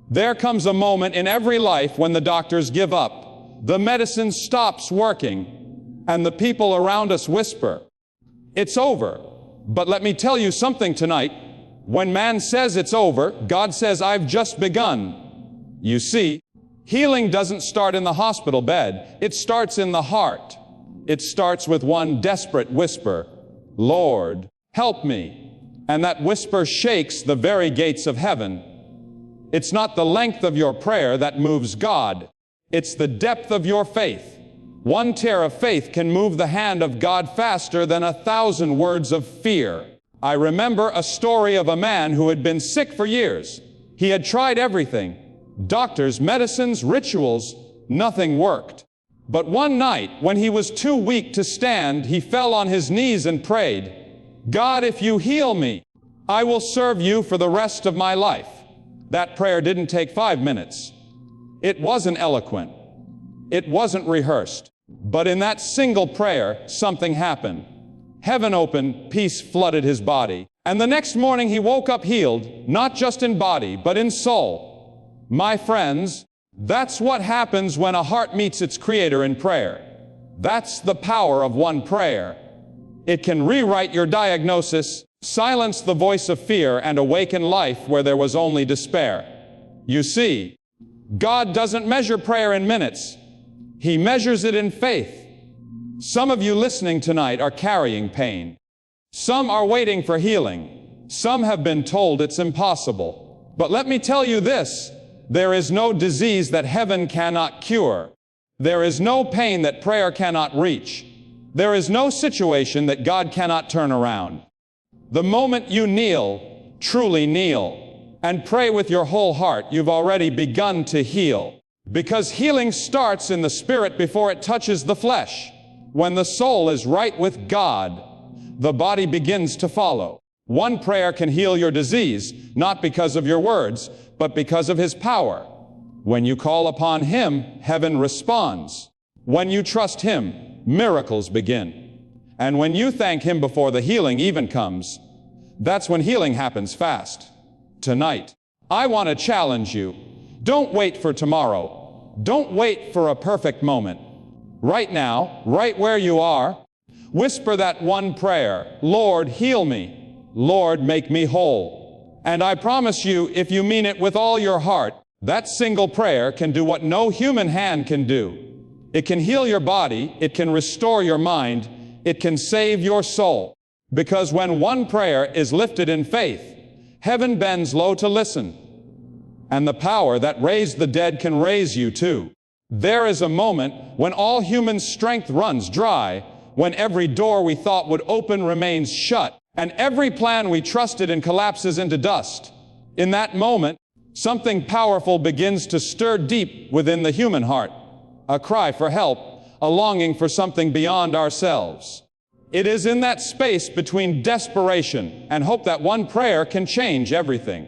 There comes a moment in every life when the doctors give up, the medicine stops working, and the people around us whisper, "It's over." But let me tell you something tonight. When man says it's over, God says, "I've just begun." You see, healing doesn't start in the hospital bed. It starts in the heart. It starts with one desperate whisper, "Lord, help me." And that whisper shakes the very gates of heaven. It's not the length of your prayer that moves God. It's the depth of your faith. One tear of faith can move the hand of God faster than 1,000 words of fear. I remember a story of a man who had been sick for years. He had tried everything. Doctors, medicines, rituals, nothing worked. But one night, when he was too weak to stand, he fell on his knees and prayed, "God, if you heal me, I will serve you for the rest of my life." That prayer didn't take 5 minutes. It wasn't eloquent. It wasn't rehearsed. But in that single prayer, something happened. Heaven opened, peace flooded his body. And the next morning he woke up healed, not just in body, but in soul. My friends, that's what happens when a heart meets its Creator in prayer. That's the power of one prayer. It can rewrite your diagnosis, silence the voice of fear, and awaken life where there was only despair. You see, God doesn't measure prayer in minutes. He measures it in faith. Some of you listening tonight are carrying pain. Some are waiting for healing. Some have been told it's impossible. But let me tell you this, there is no disease that heaven cannot cure. There is no pain that prayer cannot reach. There is no situation that God cannot turn around. The moment you kneel, truly kneel, and pray with your whole heart, you've already begun to heal. Because healing starts in the spirit before it touches the flesh. When the soul is right with God, the body begins to follow. One prayer can heal your disease, not because of your words, but because of His power. When you call upon Him, heaven responds. When you trust Him, miracles begin. And when you thank Him before the healing even comes, that's when healing happens fast. Tonight, I want to challenge you. Don't wait for tomorrow. Don't wait for a perfect moment. Right now, right where you are, whisper that one prayer, "Lord, heal me. Lord, make me whole." And I promise you, if you mean it with all your heart, that single prayer can do what no human hand can do. It can heal your body. It can restore your mind. It can save your soul. Because when one prayer is lifted in faith, heaven bends low to listen. And the power that raised the dead can raise you too. There is a moment when all human strength runs dry, when every door we thought would open remains shut, and every plan we trusted in collapses into dust. In that moment, something powerful begins to stir deep within the human heart. A cry for help, a longing for something beyond ourselves. It is in that space between desperation and hope that one prayer can change everything.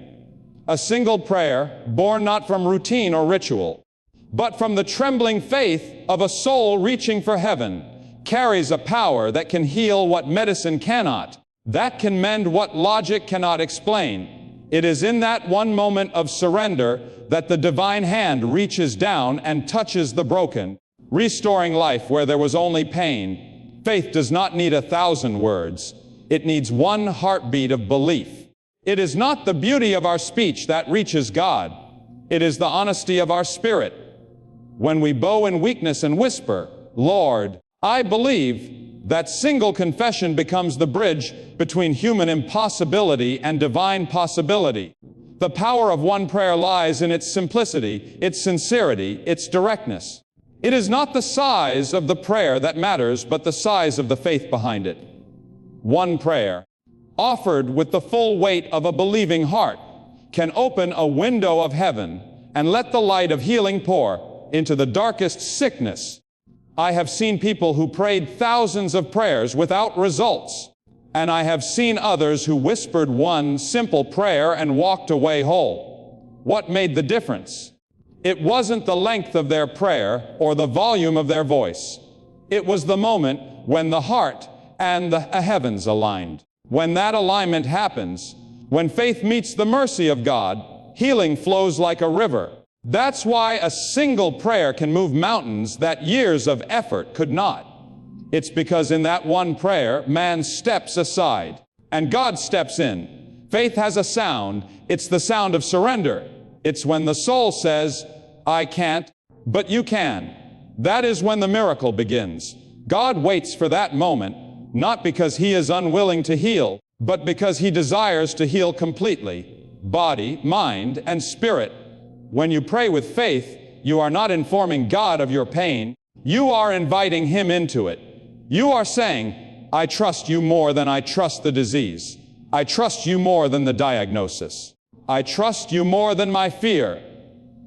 A single prayer, born not from routine or ritual, but from the trembling faith of a soul reaching for heaven, carries a power that can heal what medicine cannot, that can mend what logic cannot explain. It is in that one moment of surrender that the divine hand reaches down and touches the broken, restoring life where there was only pain. Faith does not need 1,000 words. It needs one heartbeat of belief. It is not the beauty of our speech that reaches God. It is the honesty of our spirit. When we bow in weakness and whisper, "Lord, I believe," that single confession becomes the bridge between human impossibility and divine possibility. The power of one prayer lies in its simplicity, its sincerity, its directness. It is not the size of the prayer that matters, but the size of the faith behind it. One prayer, offered with the full weight of a believing heart, can open a window of heaven and let the light of healing pour into the darkest sickness. I have seen people who prayed thousands of prayers without results, and I have seen others who whispered one simple prayer and walked away whole. What made the difference? It wasn't the length of their prayer or the volume of their voice. It was the moment when the heart and the heavens aligned. When that alignment happens, when faith meets the mercy of God, healing flows like a river. That's why a single prayer can move mountains that years of effort could not. It's because in that one prayer, man steps aside and God steps in. Faith has a sound. It's the sound of surrender. It's when the soul says, I can't, but you can. That is when the miracle begins. God waits for that moment, not because He is unwilling to heal, but because He desires to heal completely, body, mind, and spirit. When you pray with faith, you are not informing God of your pain. You are inviting Him into it. You are saying, I trust you more than I trust the disease. I trust you more than the diagnosis. I trust you more than my fear.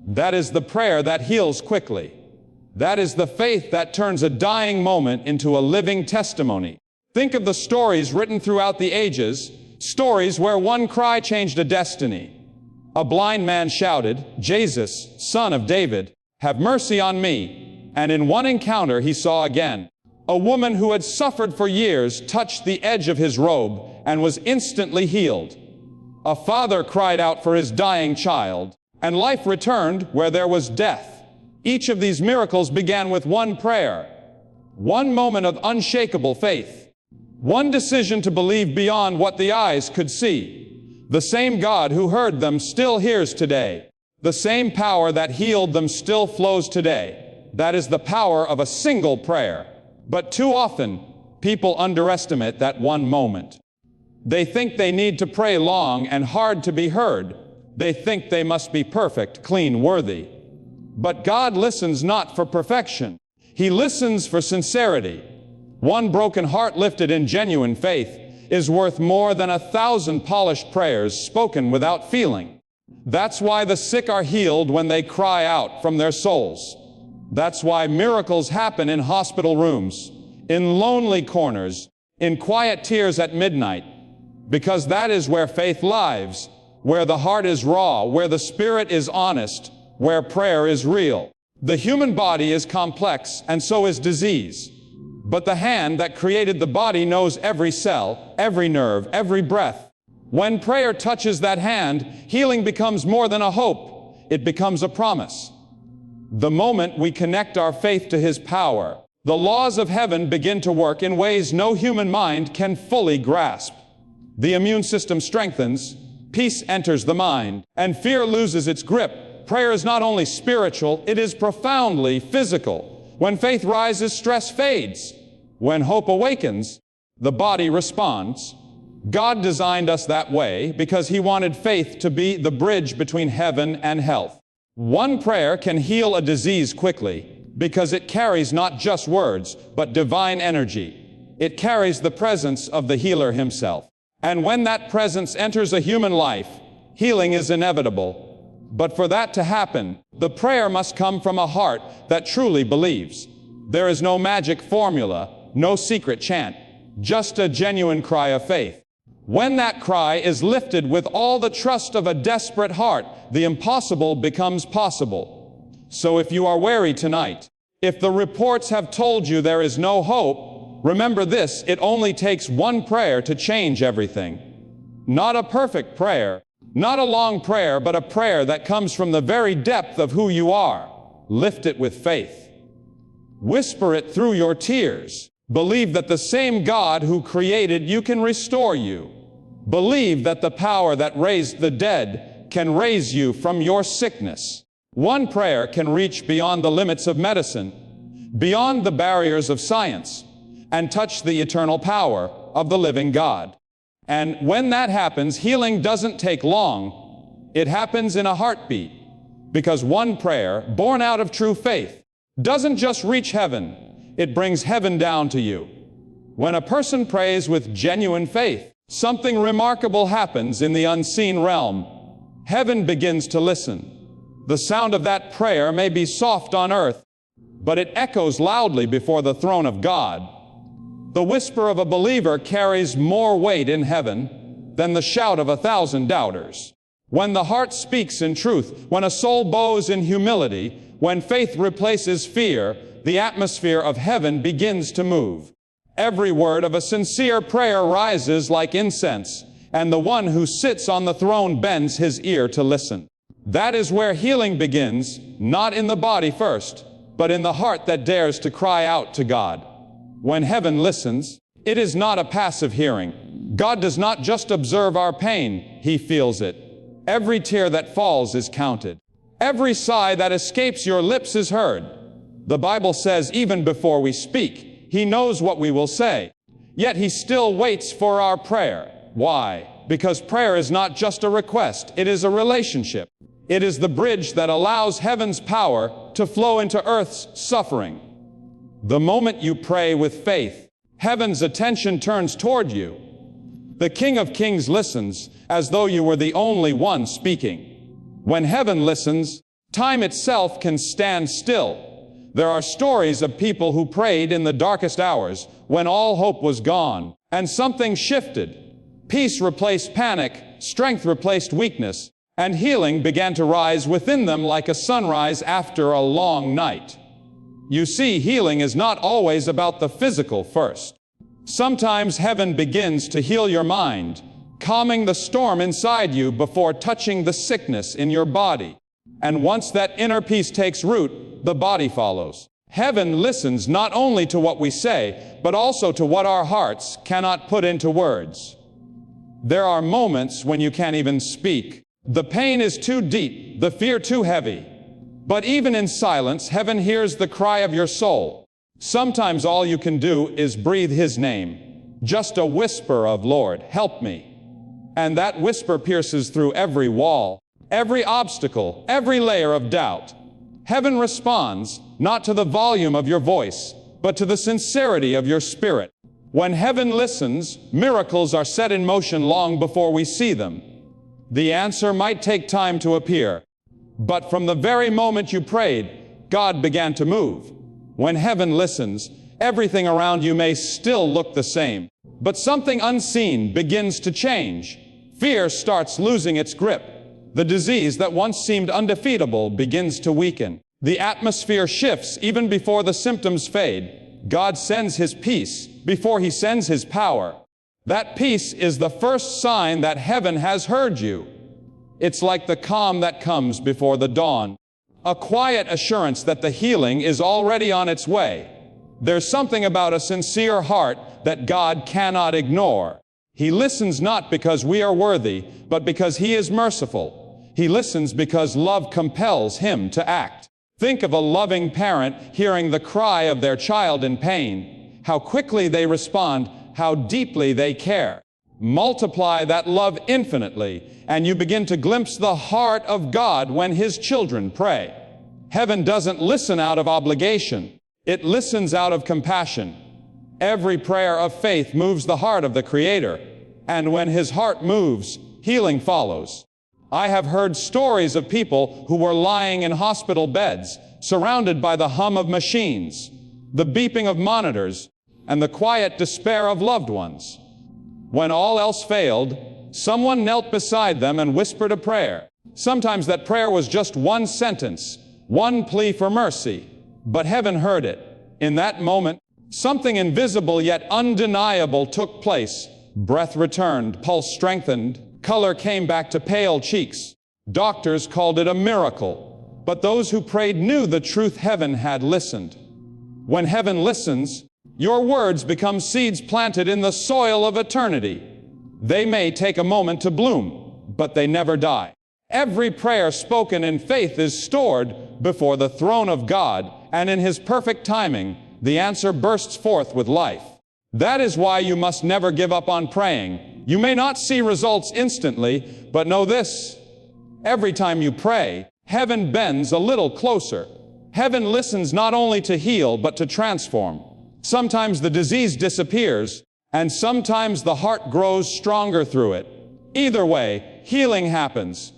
That is the prayer that heals quickly. That is the faith that turns a dying moment into a living testimony. Think of the stories written throughout the ages, stories where one cry changed a destiny. A blind man shouted, Jesus, Son of David, have mercy on me. And in one encounter he saw again. A woman who had suffered for years touched the edge of his robe and was instantly healed. A father cried out for his dying child, and life returned where there was death. Each of these miracles began with one prayer, one moment of unshakable faith, one decision to believe beyond what the eyes could see. The same God who heard them still hears today. The same power that healed them still flows today. That is the power of a single prayer. But too often, people underestimate that one moment. They think they need to pray long and hard to be heard. They think they must be perfect, clean, worthy. But God listens not for perfection. He listens for sincerity. One broken heart lifted in genuine faith is worth more than 1,000 polished prayers spoken without feeling. That's why the sick are healed when they cry out from their souls. That's why miracles happen in hospital rooms, in lonely corners, in quiet tears at midnight, because that is where faith lives, where the heart is raw, where the spirit is honest, where prayer is real. The human body is complex, and so is disease. But the hand that created the body knows every cell, every nerve, every breath. When prayer touches that hand, healing becomes more than a hope. It becomes a promise. The moment we connect our faith to His power, the laws of heaven begin to work in ways no human mind can fully grasp. The immune system strengthens, peace enters the mind, and fear loses its grip. Prayer is not only spiritual, it is profoundly physical. When faith rises, stress fades. When hope awakens, the body responds. God designed us that way because He wanted faith to be the bridge between heaven and health. One prayer can heal a disease quickly because it carries not just words, but divine energy. It carries the presence of the healer Himself. And when that presence enters a human life, healing is inevitable. But for that to happen, the prayer must come from a heart that truly believes. There is no magic formula, no secret chant, just a genuine cry of faith. When that cry is lifted with all the trust of a desperate heart, the impossible becomes possible. So if you are weary tonight, if the reports have told you there is no hope, remember this: it only takes one prayer to change everything. Not a perfect prayer, not a long prayer, but a prayer that comes from the very depth of who you are. Lift it with faith. Whisper it through your tears. Believe that the same God who created you can restore you. Believe that the power that raised the dead can raise you from your sickness. One prayer can reach beyond the limits of medicine, beyond the barriers of science, and touch the eternal power of the living God. And when that happens, healing doesn't take long. It happens in a heartbeat, because one prayer, born out of true faith, doesn't just reach heaven. It brings heaven down to you. When a person prays with genuine faith, something remarkable happens in the unseen realm. Heaven begins to listen. The sound of that prayer may be soft on earth, but it echoes loudly before the throne of God. The whisper of a believer carries more weight in heaven than the shout of 1,000 doubters. When the heart speaks in truth, when a soul bows in humility, when faith replaces fear, the atmosphere of heaven begins to move. Every word of a sincere prayer rises like incense, and the one who sits on the throne bends his ear to listen. That is where healing begins, not in the body first, but in the heart that dares to cry out to God. When heaven listens, it is not a passive hearing. God does not just observe our pain, He feels it. Every tear that falls is counted. Every sigh that escapes your lips is heard. The Bible says even before we speak, He knows what we will say. Yet He still waits for our prayer. Why? Because prayer is not just a request, it is a relationship. It is the bridge that allows heaven's power to flow into earth's suffering. The moment you pray with faith, heaven's attention turns toward you. The King of Kings listens as though you were the only one speaking. When heaven listens, time itself can stand still. There are stories of people who prayed in the darkest hours when all hope was gone, and something shifted. Peace replaced panic, strength replaced weakness, and healing began to rise within them like a sunrise after a long night. You see, healing is not always about the physical first. Sometimes heaven begins to heal your mind, calming the storm inside you before touching the sickness in your body. And once that inner peace takes root, the body follows. Heaven listens not only to what we say, but also to what our hearts cannot put into words. There are moments when you can't even speak. The pain is too deep, the fear too heavy. But even in silence, heaven hears the cry of your soul. Sometimes all you can do is breathe His name. Just a whisper of, "Lord, help me." And that whisper pierces through every wall, every obstacle, every layer of doubt. Heaven responds, not to the volume of your voice, but to the sincerity of your spirit. When heaven listens, miracles are set in motion long before we see them. The answer might take time to appear, but from the very moment you prayed, God began to move. When heaven listens, everything around you may still look the same, but something unseen begins to change. Fear starts losing its grip. The disease that once seemed undefeatable begins to weaken. The atmosphere shifts even before the symptoms fade. God sends His peace before He sends His power. That peace is the first sign that heaven has heard you. It's like the calm that comes before the dawn, a quiet assurance that the healing is already on its way. There's something about a sincere heart that God cannot ignore. He listens not because we are worthy, but because He is merciful. He listens because love compels Him to act. Think of a loving parent hearing the cry of their child in pain, how quickly they respond, how deeply they care. Multiply that love infinitely, and you begin to glimpse the heart of God when His children pray. Heaven doesn't listen out of obligation. It listens out of compassion. Every prayer of faith moves the heart of the Creator, and when His heart moves, healing follows. I have heard stories of people who were lying in hospital beds, surrounded by the hum of machines, the beeping of monitors, and the quiet despair of loved ones. When all else failed, someone knelt beside them and whispered a prayer. Sometimes that prayer was just one sentence, one plea for mercy, but heaven heard it. In that moment, something invisible yet undeniable took place. Breath returned, pulse strengthened, color came back to pale cheeks. Doctors called it a miracle, but those who prayed knew the truth. Heaven had listened. When heaven listens, your words become seeds planted in the soil of eternity. They may take a moment to bloom, but they never die. Every prayer spoken in faith is stored before the throne of God, and in His perfect timing, the answer bursts forth with life. That is why you must never give up on praying. You may not see results instantly, but know this: every time you pray, heaven bends a little closer. Heaven listens not only to heal, but to transform. Sometimes the disease disappears, and sometimes the heart grows stronger through it. Either way, healing happens,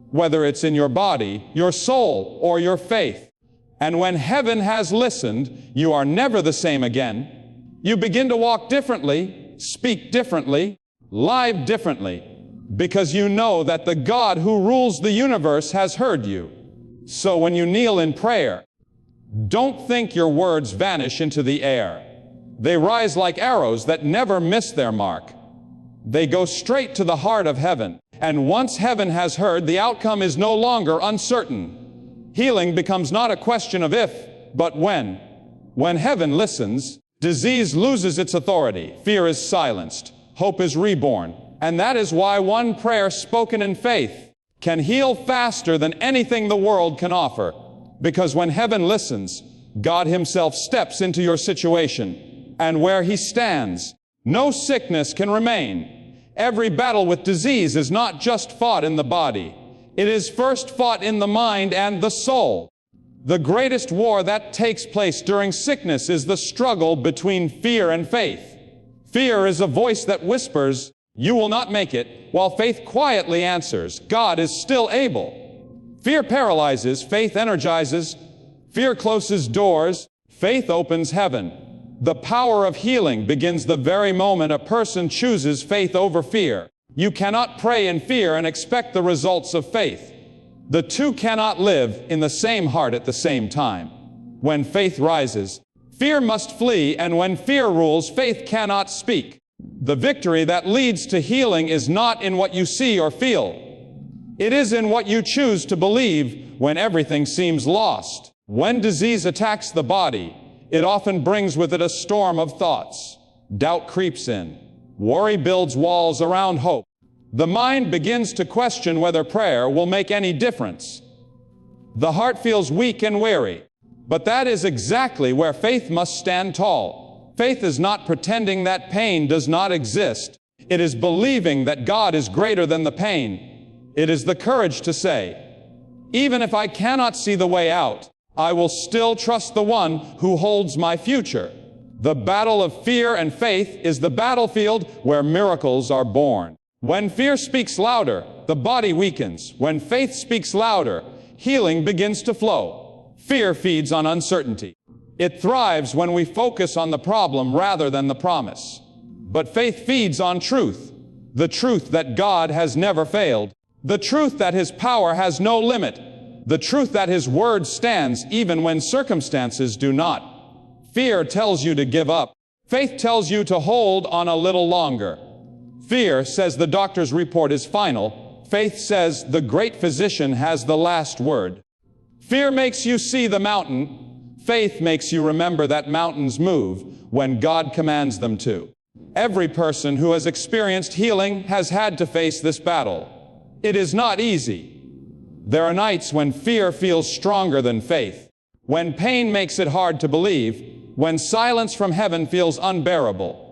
whether it's in your body, your soul, or your faith. And when heaven has listened, you are never the same again. You begin to walk differently, speak differently, live differently, because you know that the God who rules the universe has heard you. So when you kneel in prayer, don't think your words vanish into the air. They rise like arrows that never miss their mark. They go straight to the heart of heaven, And once heaven has heard, the outcome is no longer uncertain. Healing becomes not a question of if, but when. When heaven listens, disease loses its authority, fear is silenced, hope is reborn. And that is why one prayer spoken in faith can heal faster than anything the world can offer. Because when heaven listens, God Himself steps into your situation, and where He stands, no sickness can remain. Every battle with disease is not just fought in the body. It is first fought in the mind and the soul. The greatest war that takes place during sickness is the struggle between fear and faith. Fear is a voice that whispers, "You will not make it," while faith quietly answers, "God is still able." Fear paralyzes, faith energizes. Fear closes doors, faith opens heaven. The power of healing begins the very moment a person chooses faith over fear. You cannot pray in fear and expect the results of faith. The two cannot live in the same heart at the same time. When faith rises, fear must flee, and when fear rules, faith cannot speak. The victory that leads to healing is not in what you see or feel. It is in what you choose to believe when everything seems lost. When disease attacks the body, it often brings with it a storm of thoughts. Doubt creeps in. Worry builds walls around hope. The mind begins to question whether prayer will make any difference. The heart feels weak and weary. But that is exactly where faith must stand tall. Faith is not pretending that pain does not exist. It is believing that God is greater than the pain. It is the courage to say, "Even if I cannot see the way out, I will still trust the one who holds my future." The battle of fear and faith is the battlefield where miracles are born. When fear speaks louder, the body weakens. When faith speaks louder, healing begins to flow. Fear feeds on uncertainty. It thrives when we focus on the problem rather than the promise. But faith feeds on truth. The truth that God has never failed. The truth that His power has no limit. The truth that His word stands even when circumstances do not. Fear tells you to give up. Faith tells you to hold on a little longer. Fear says the doctor's report is final. Faith says the great physician has the last word. Fear makes you see the mountain. Faith makes you remember that mountains move when God commands them to. Every person who has experienced healing has had to face this battle. It is not easy. There are nights when fear feels stronger than faith, when pain makes it hard to believe, when silence from heaven feels unbearable.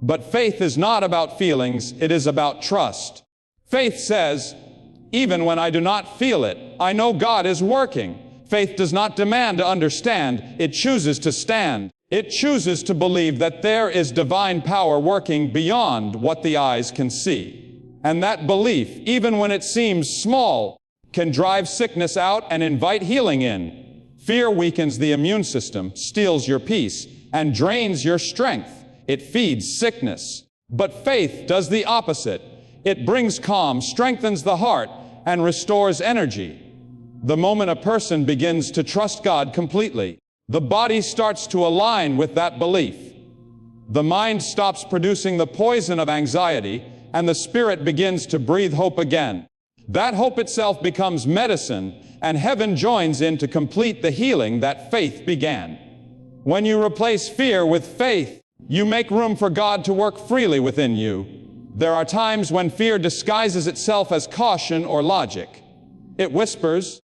But faith is not about feelings, it is about trust. Faith says, "Even when I do not feel it, I know God is working." Faith does not demand to understand, it chooses to stand. It chooses to believe that there is divine power working beyond what the eyes can see. And that belief, even when it seems small, can drive sickness out and invite healing in. Fear weakens the immune system, steals your peace, and drains your strength. It feeds sickness. But faith does the opposite. It brings calm, strengthens the heart, and restores energy. The moment a person begins to trust God completely, the body starts to align with that belief. The mind stops producing the poison of anxiety, and the spirit begins to breathe hope again. That hope itself becomes medicine, and heaven joins in to complete the healing that faith began. When you replace fear with faith, you make room for God to work freely within you. There are times when fear disguises itself as caution or logic. It whispers,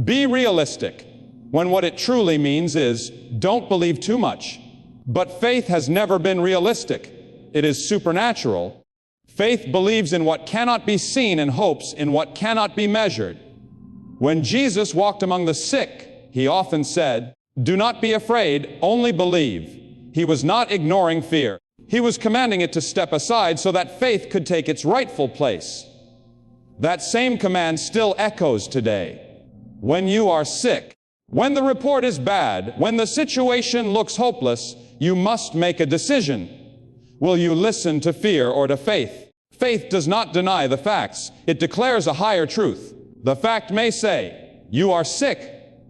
"Be realistic," when what it truly means is, "Don't believe too much." But faith has never been realistic. It is supernatural. Faith believes in what cannot be seen and hopes in what cannot be measured. When Jesus walked among the sick, He often said, "Do not be afraid, only believe." He was not ignoring fear. He was commanding it to step aside so that faith could take its rightful place. That same command still echoes today. When you are sick, when the report is bad, when the situation looks hopeless, you must make a decision. Will you listen to fear or to faith? Faith does not deny the facts. It declares a higher truth. The fact may say, "You are sick,"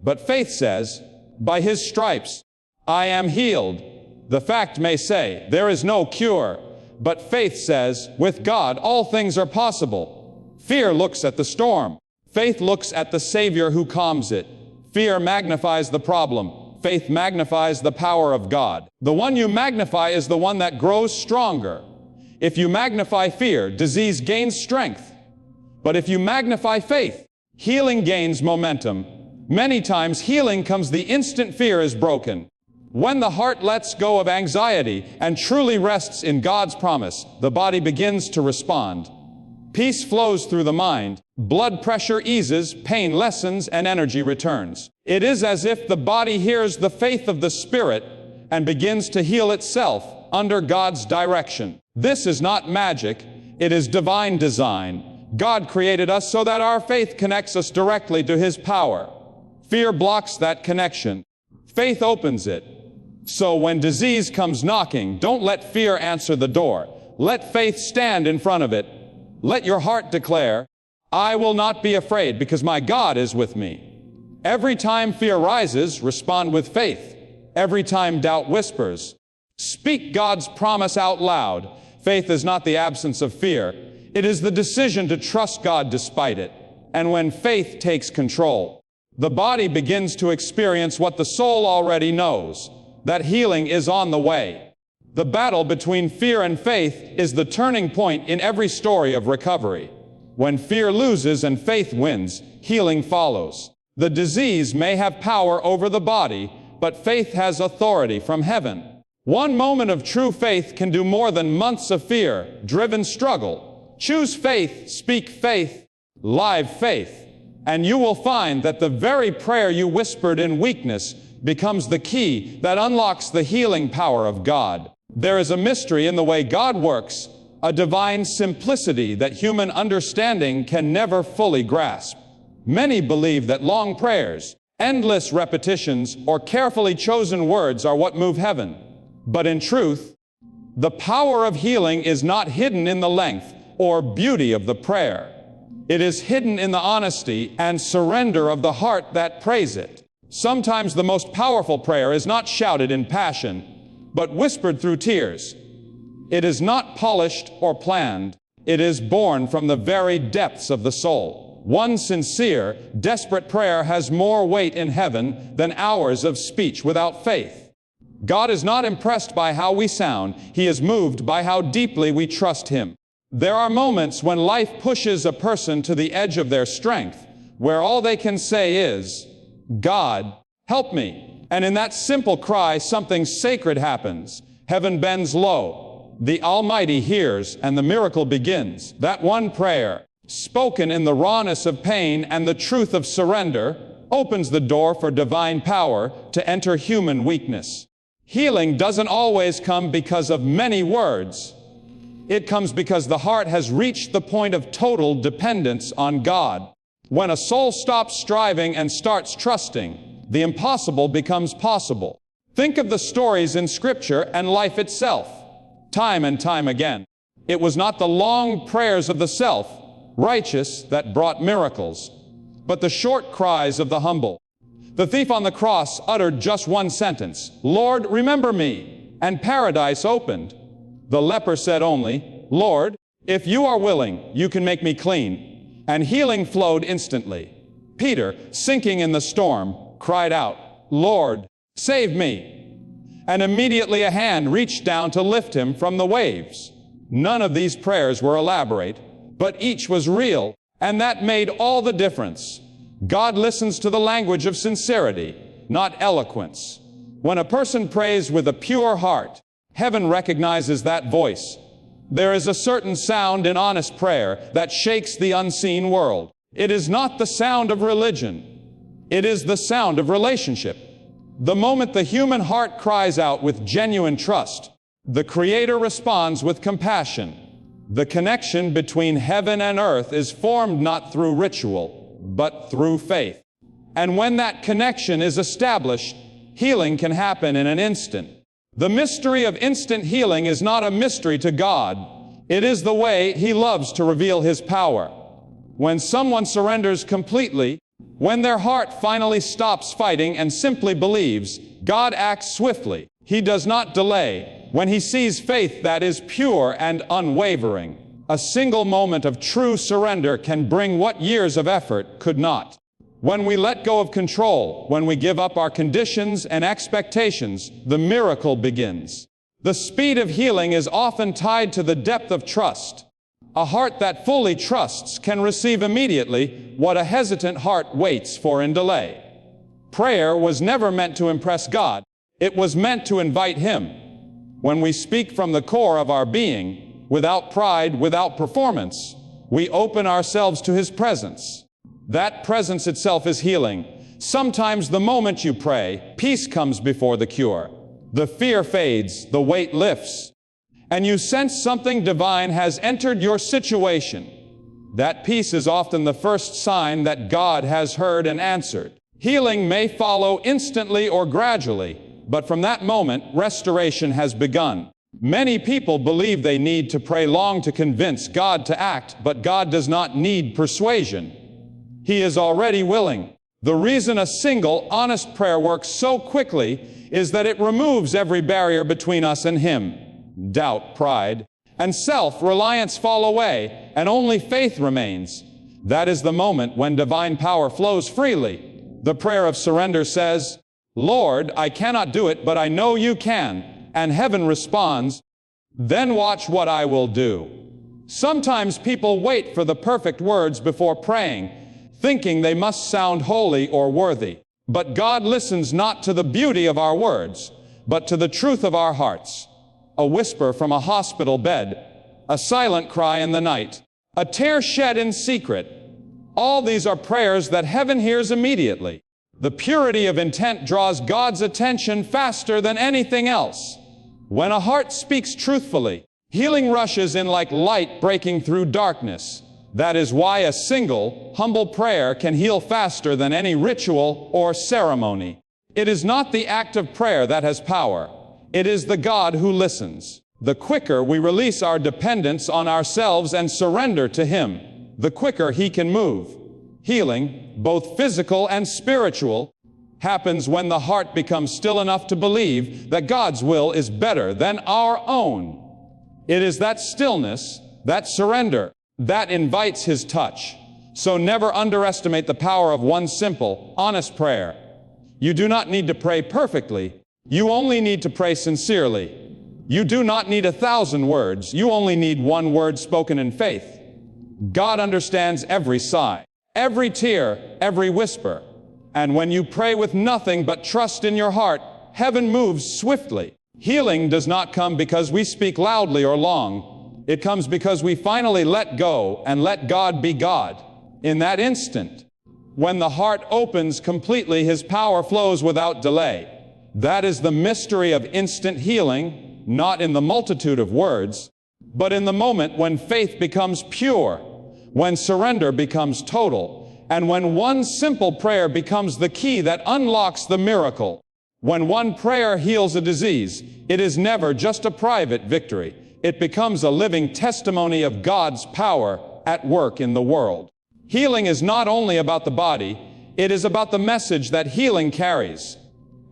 but faith says, "By His stripes, I am healed." The fact may say, "There is no cure," but faith says, "With God, all things are possible." Fear looks at the storm. Faith looks at the Savior who calms it. Fear magnifies the problem. Faith magnifies the power of God. The one you magnify is the one that grows stronger. If you magnify fear, disease gains strength. But if you magnify faith, healing gains momentum. Many times healing comes the instant fear is broken. When the heart lets go of anxiety and truly rests in God's promise, the body begins to respond. Peace flows through the mind, blood pressure eases, pain lessens, and energy returns. It is as if the body hears the faith of the Spirit and begins to heal itself under God's direction. This is not magic, it is divine design. God created us so that our faith connects us directly to His power. Fear blocks that connection. Faith opens it. So when disease comes knocking, don't let fear answer the door. Let faith stand in front of it. Let your heart declare, I will not be afraid because my God is with me. Every time fear rises, respond with faith. Every time doubt whispers, speak God's promise out loud. Faith is not the absence of fear. It is the decision to trust God despite it. And when faith takes control, the body begins to experience what the soul already knows, that healing is on the way. The battle between fear and faith is the turning point in every story of recovery. When fear loses and faith wins, healing follows. The disease may have power over the body, but faith has authority from heaven. One moment of true faith can do more than months of fear-driven struggle. Choose faith, speak faith, live faith, and you will find that the very prayer you whispered in weakness becomes the key that unlocks the healing power of God. There is a mystery in the way God works, a divine simplicity that human understanding can never fully grasp. Many believe that long prayers, endless repetitions, or carefully chosen words are what move heaven. But in truth, the power of healing is not hidden in the length or beauty of the prayer. It is hidden in the honesty and surrender of the heart that prays it. Sometimes the most powerful prayer is not shouted in passion, but whispered through tears. It is not polished or planned. It is born from the very depths of the soul. One sincere, desperate prayer has more weight in heaven than hours of speech without faith. God is not impressed by how we sound. He is moved by how deeply we trust Him. There are moments when life pushes a person to the edge of their strength, where all they can say is, God, help me. And in that simple cry, something sacred happens. Heaven bends low. The Almighty hears, and the miracle begins. That one prayer, spoken in the rawness of pain and the truth of surrender, opens the door for divine power to enter human weakness. Healing doesn't always come because of many words. It comes because the heart has reached the point of total dependence on God. When a soul stops striving and starts trusting, the impossible becomes possible. Think of the stories in Scripture and life itself. Time and time again, it was not the long prayers of the self-righteous that brought miracles, but the short cries of the humble. The thief on the cross uttered just one sentence, Lord, remember me, and paradise opened. The leper said only, Lord, if you are willing, you can make me clean. And healing flowed instantly. Peter, sinking in the storm, cried out, Lord, save me. And immediately a hand reached down to lift him from the waves. None of these prayers were elaborate, but each was real, and that made all the difference. God listens to the language of sincerity, not eloquence. When a person prays with a pure heart, heaven recognizes that voice. There is a certain sound in honest prayer that shakes the unseen world. It is not the sound of religion. It is the sound of relationship. The moment the human heart cries out with genuine trust, the Creator responds with compassion. The connection between heaven and earth is formed not through ritual, but through faith. And when that connection is established, healing can happen in an instant. The mystery of instant healing is not a mystery to God. It is the way He loves to reveal His power. When someone surrenders completely, when their heart finally stops fighting and simply believes, God acts swiftly. He does not delay. When He sees faith that is pure and unwavering, A single moment of true surrender can bring what years of effort could not. When we let go of control, when we give up our conditions and expectations, the miracle begins. The speed of healing is often tied to the depth of trust. A heart that fully trusts can receive immediately what a hesitant heart waits for in delay. Prayer was never meant to impress God. It was meant to invite Him. When we speak from the core of our being, without pride, without performance, we open ourselves to His presence. That presence itself is healing. Sometimes the moment you pray, peace comes before the cure. The fear fades, the weight lifts, and you sense something divine has entered your situation. That peace is often the first sign that God has heard and answered. Healing may follow instantly or gradually, but from that moment, restoration has begun. Many people believe they need to pray long to convince God to act, but God does not need persuasion. He is already willing. The reason a single, honest prayer works so quickly is that it removes every barrier between us and Him. Doubt, pride, and self-reliance fall away, and only faith remains. That is the moment when divine power flows freely. The prayer of surrender says, "Lord, I cannot do it, but I know You can." And heaven responds, "Then watch what I will do." Sometimes people wait for the perfect words before praying, thinking they must sound holy or worthy. But God listens not to the beauty of our words, but to the truth of our hearts. A whisper from a hospital bed, a silent cry in the night, a tear shed in secret. All these are prayers that heaven hears immediately. The purity of intent draws God's attention faster than anything else. When a heart speaks truthfully, healing rushes in like light breaking through darkness. That is why a single, humble prayer can heal faster than any ritual or ceremony. It is not the act of prayer that has power. It is the God who listens. The quicker we release our dependence on ourselves and surrender to Him, the quicker He can move. Healing, both physical and spiritual, happens when the heart becomes still enough to believe that God's will is better than our own. It is that stillness, that surrender, that invites His touch. So never underestimate the power of one simple, honest prayer. You do not need to pray perfectly. You only need to pray sincerely. You do not need 1,000 words. You only need one word spoken in faith. God understands every sigh, every tear, every whisper. And when you pray with nothing but trust in your heart, heaven moves swiftly. Healing does not come because we speak loudly or long. It comes because we finally let go and let God be God. In that instant, when the heart opens completely, His power flows without delay. That is the mystery of instant healing, not in the multitude of words, but in the moment when faith becomes pure, when surrender becomes total, and when one simple prayer becomes the key that unlocks the miracle. When one prayer heals a disease, it is never just a private victory. It becomes a living testimony of God's power at work in the world. Healing is not only about the body, it is about the message that healing carries.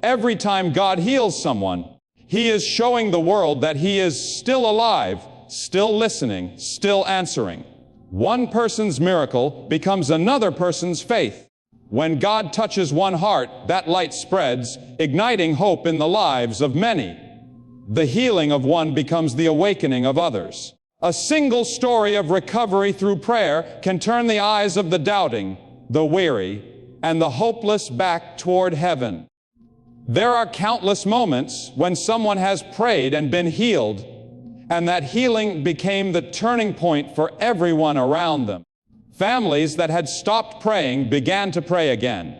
Every time God heals someone, He is showing the world that He is still alive, still listening, still answering. One person's miracle becomes another person's faith. When God touches one heart, that light spreads, igniting hope in the lives of many. The healing of one becomes the awakening of others. A single story of recovery through prayer can turn the eyes of the doubting, the weary, and the hopeless back toward heaven. There are countless moments when someone has prayed and been healed, and that healing became the turning point for everyone around them. Families that had stopped praying began to pray again.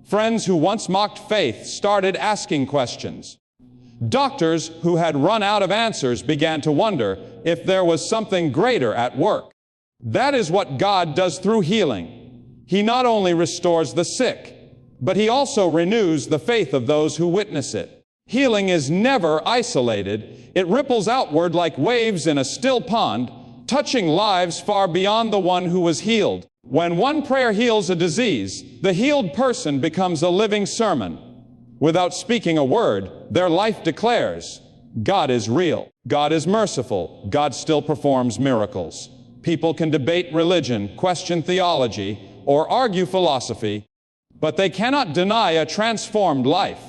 Friends who once mocked faith started asking questions. Doctors who had run out of answers began to wonder if there was something greater at work. That is what God does through healing. He not only restores the sick, but He also renews the faith of those who witness it. Healing is never isolated. It ripples outward like waves in a still pond, touching lives far beyond the one who was healed. When one prayer heals a disease, the healed person becomes a living sermon. Without speaking a word, their life declares, God is real, God is merciful, God still performs miracles. People can debate religion, question theology, or argue philosophy, but they cannot deny a transformed life.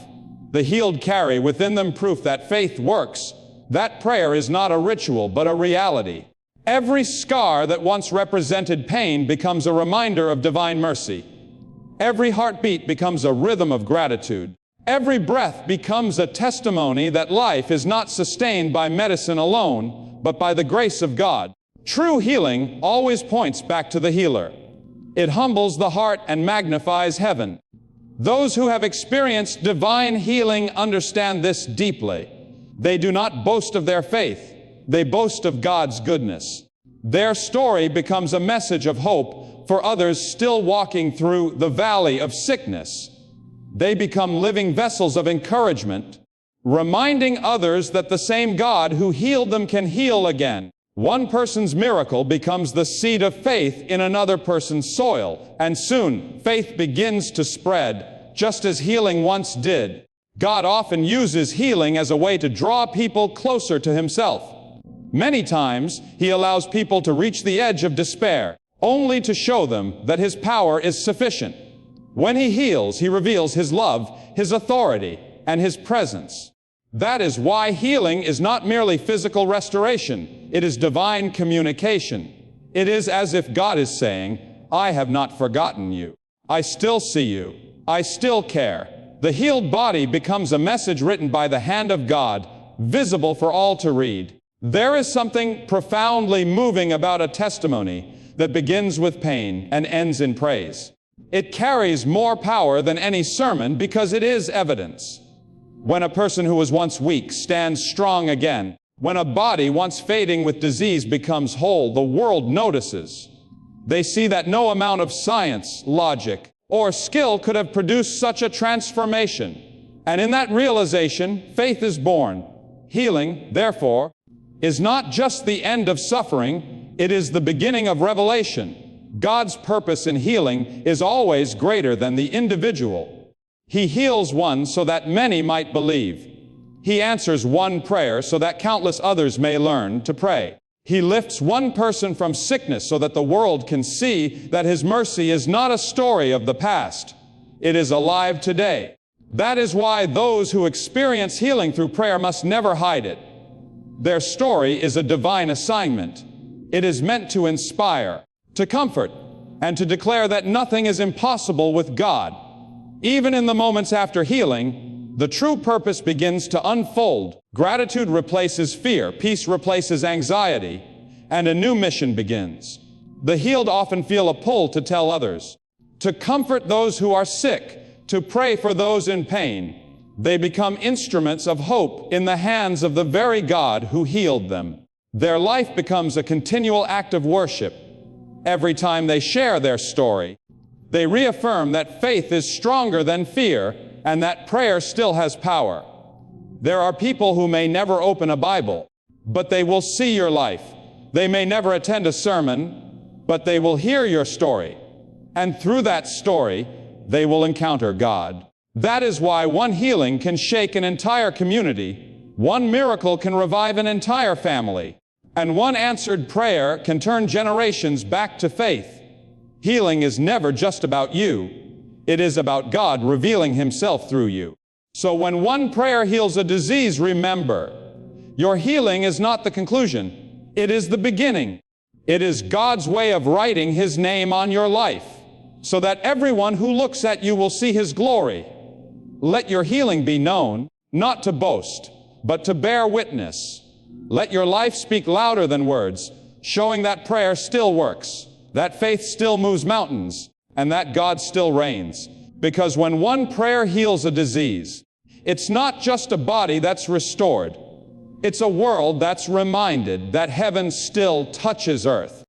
The healed carry within them proof that faith works. That prayer is not a ritual, but a reality. Every scar that once represented pain becomes a reminder of divine mercy. Every heartbeat becomes a rhythm of gratitude. Every breath becomes a testimony that life is not sustained by medicine alone, but by the grace of God. True healing always points back to the healer. It humbles the heart and magnifies heaven. Those who have experienced divine healing understand this deeply. They do not boast of their faith. They boast of God's goodness. Their story becomes a message of hope for others still walking through the valley of sickness. They become living vessels of encouragement, reminding others that the same God who healed them can heal again. One person's miracle becomes the seed of faith in another person's soil, and soon faith begins to spread, just as healing once did. God often uses healing as a way to draw people closer to Himself. Many times, He allows people to reach the edge of despair, only to show them that His power is sufficient. When He heals, He reveals His love, His authority, and His presence. That is why healing is not merely physical restoration. It is divine communication. It is as if God is saying, I have not forgotten you. I still see you. I still care. The healed body becomes a message written by the hand of God, visible for all to read. There is something profoundly moving about a testimony that begins with pain and ends in praise. It carries more power than any sermon because it is evidence. When a person who was once weak stands strong again, when a body once fading with disease becomes whole, the world notices. They see that no amount of science, logic, or skill could have produced such a transformation. And in that realization, faith is born. Healing, therefore, is not just the end of suffering, it is the beginning of revelation. God's purpose in healing is always greater than the individual. He heals one so that many might believe. He answers one prayer so that countless others may learn to pray. He lifts one person from sickness so that the world can see that His mercy is not a story of the past. It is alive today. That is why those who experience healing through prayer must never hide it. Their story is a divine assignment. It is meant to inspire, to comfort, and to declare that nothing is impossible with God. Even in the moments after healing, the true purpose begins to unfold. Gratitude replaces fear, peace replaces anxiety, and a new mission begins. The healed often feel a pull to tell others, to comfort those who are sick, to pray for those in pain. They become instruments of hope in the hands of the very God who healed them. Their life becomes a continual act of worship. Every time they share their story, they reaffirm that faith is stronger than fear and that prayer still has power. There are people who may never open a Bible, but they will see your life. They may never attend a sermon, but they will hear your story. And through that story, they will encounter God. That is why one healing can shake an entire community, one miracle can revive an entire family, and one answered prayer can turn generations back to faith. Healing is never just about you. It is about God revealing Himself through you. So when one prayer heals a disease, remember, your healing is not the conclusion. It is the beginning. It is God's way of writing His name on your life, so that everyone who looks at you will see His glory. Let your healing be known, not to boast, but to bear witness. Let your life speak louder than words, showing that prayer still works, that faith still moves mountains, and that God still reigns. Because when one prayer heals a disease, it's not just a body that's restored. It's a world that's reminded that heaven still touches earth.